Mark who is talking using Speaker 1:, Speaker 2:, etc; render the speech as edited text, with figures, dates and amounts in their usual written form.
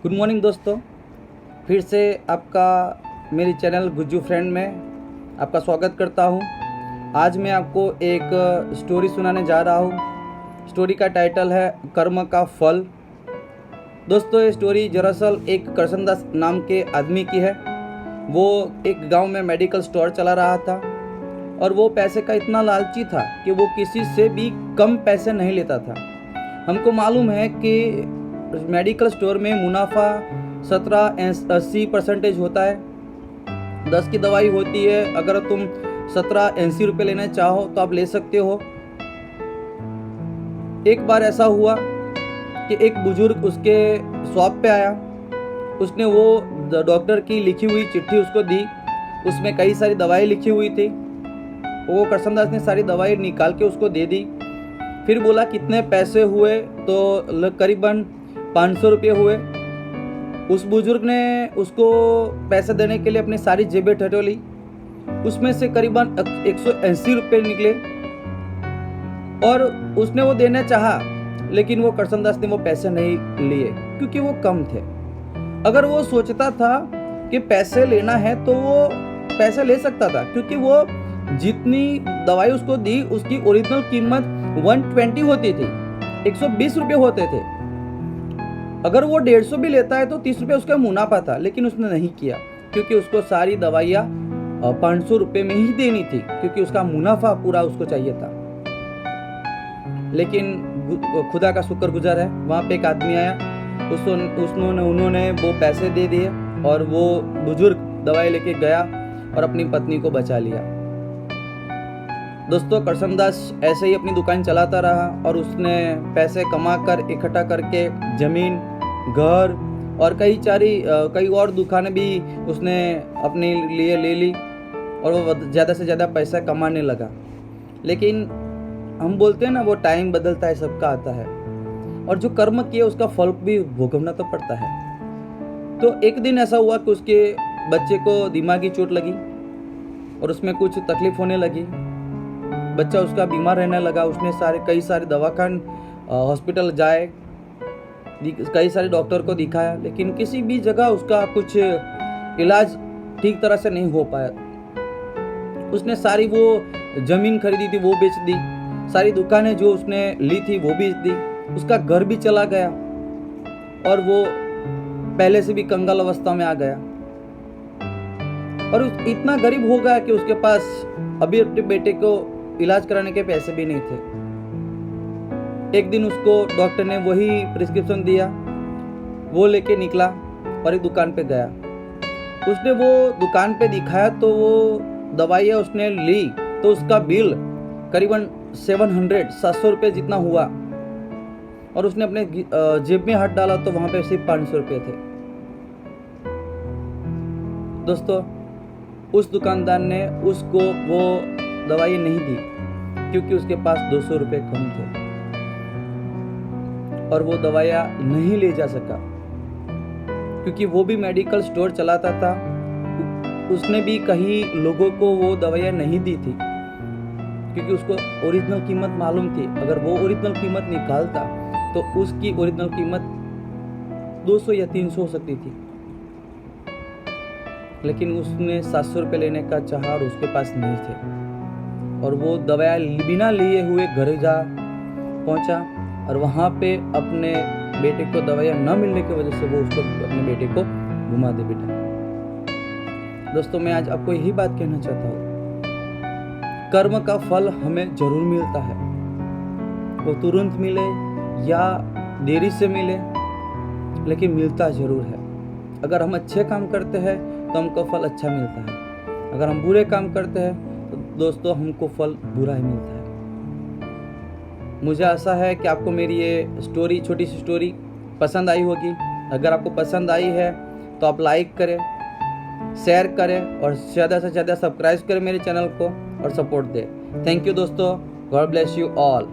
Speaker 1: Good morning दोस्तों, फिर से आपका मेरी चैनल गुज्जू फ्रेंड में आपका स्वागत करता हूं। आज मैं आपको एक स्टोरी सुनाने जा रहा हूं। स्टोरी का टाइटल है कर्म का फल। दोस्तों, ये स्टोरी दरअसल एक करसनदास नाम के आदमी की है। वो एक गांव में मेडिकल स्टोर चला रहा था और वो पैसे का इतना लालची था कि वो किसी से भी कम पैसे नहीं लेता था। हमको मालूम है कि मेडिकल स्टोर में मुनाफा 17-80% होता है। 10 की दवाई होती है, अगर तुम 17-80 रुपये लेना चाहो तो आप ले सकते हो। एक बार ऐसा हुआ कि एक बुजुर्ग उसके शॉप पे आया। उसने वो डॉक्टर की लिखी हुई चिट्ठी उसको दी। उसमें कई सारी दवाई लिखी हुई थी। वो करसनदास ने सारी दवाई निकाल के उसको दे दी। फिर बोला कितने पैसे हुए, तो करीबन 500 रुपये हुए। उस बुजुर्ग ने उसको पैसे देने के लिए अपनी सारी जेबें टटोली। उसमें से करीबन 180 रुपये निकले और उसने वो देना चाहा, लेकिन वो करसनदास ने वो पैसे नहीं लिए क्योंकि वो कम थे। अगर वो सोचता था कि पैसे लेना है तो वो पैसे ले सकता था, क्योंकि वो जितनी दवाई उसको दी उसकी ओरिजिनल कीमत 120 होती थी, 120 रुपये होते थे। अगर वो 150 भी लेता है तो 30 रुपये उसका मुनाफा था, लेकिन उसने नहीं किया क्योंकि उसको सारी दवाइयाँ 500 रुपये में ही देनी थी, क्योंकि उसका मुनाफा पूरा उसको चाहिए था। लेकिन खुदा का शुक्रगुजार है, वहाँ पे एक आदमी आया, उन्होंने वो पैसे दे दिए और वो बुजुर्ग दवाई लेके गया और अपनी पत्नी को बचा लिया। दोस्तों, करसनदास ऐसे ही अपनी दुकान चलाता रहा और उसने पैसे कमा कर इकट्ठा करके ज़मीन, घर और कई और दुकानें भी उसने अपने लिए ले ली और वो ज़्यादा से ज़्यादा पैसा कमाने लगा। लेकिन हम बोलते हैं ना, वो टाइम बदलता है, सबका आता है, और जो कर्म किया उसका फल भी भोगना तो पड़ता है। तो एक दिन ऐसा हुआ कि उसके बच्चे को दिमागी चोट लगी और उसमें कुछ तकलीफ होने लगी। बच्चा उसका बीमार रहने लगा। उसने कई सारे दवाखान हॉस्पिटल जाए, कई सारे डॉक्टर को दिखाया, लेकिन किसी भी जगह उसका कुछ इलाज ठीक तरह से नहीं हो पाया। उसने सारी वो जमीन खरीदी थी वो बेच दी, सारी दुकानें जो उसने ली थी वो बेच दी, उसका घर भी चला गया और वो पहले से भी कंगाल अवस्था में आ गया और इतना गरीब हो गया कि उसके पास अभी अपने बेटे को इलाज कराने के पैसे भी नहीं थे। एक दिन उसको डॉक्टर ने वही प्रिस्क्रिप्शन दिया, वो लेके निकला और एक दुकान पे गया। उसने वो दुकान पे दिखाया तो वो दवाइयाँ उसने ली तो उसका बिल करीबन 700 रुपये जितना हुआ और उसने अपने जेब में हाथ डाला तो वहाँ पे सिर्फ 500 रुपये थे। दोस्तों, उस दुकानदार ने उसको वो दवाई नहीं दी क्योंकि उसके पास 200 रुपये कम थे और वो दवाइयाँ नहीं ले जा सका क्योंकि वो भी मेडिकल स्टोर चलाता था। उसने भी कई लोगों को वो दवाइयाँ नहीं दी थी क्योंकि उसको ओरिजिनल कीमत मालूम थी। अगर वो ओरिजिनल कीमत निकालता तो उसकी ओरिजिनल कीमत 200 या 300 हो सकती थी, लेकिन उसने 700 रुपये लेने का चाहा और उसके पास नहीं थे और वो दवाया बिना लिए हुए घर जा पहुंचा और वहाँ पे अपने बेटे को दवाइयाँ न मिलने की वजह से वो उसको अपने बेटे को घुमा दे बैठा। दोस्तों, मैं आज आपको यही बात कहना चाहता हूँ, कर्म का फल हमें जरूर मिलता है, वो तुरंत मिले या देरी से मिले, लेकिन मिलता जरूर है। अगर हम अच्छे काम करते हैं तो हमको फल अच्छा मिलता है, अगर हम बुरे काम करते हैं तो दोस्तों हमको फल बुरा ही मिलता है। मुझे आशा है कि आपको मेरी ये स्टोरी, छोटी सी स्टोरी पसंद आई होगी। अगर आपको पसंद आई है तो आप लाइक करें, शेयर करें और ज़्यादा से ज़्यादा सब्सक्राइब करें मेरे चैनल को और सपोर्ट दें। थैंक यू दोस्तों, गॉड ब्लेस यू ऑल।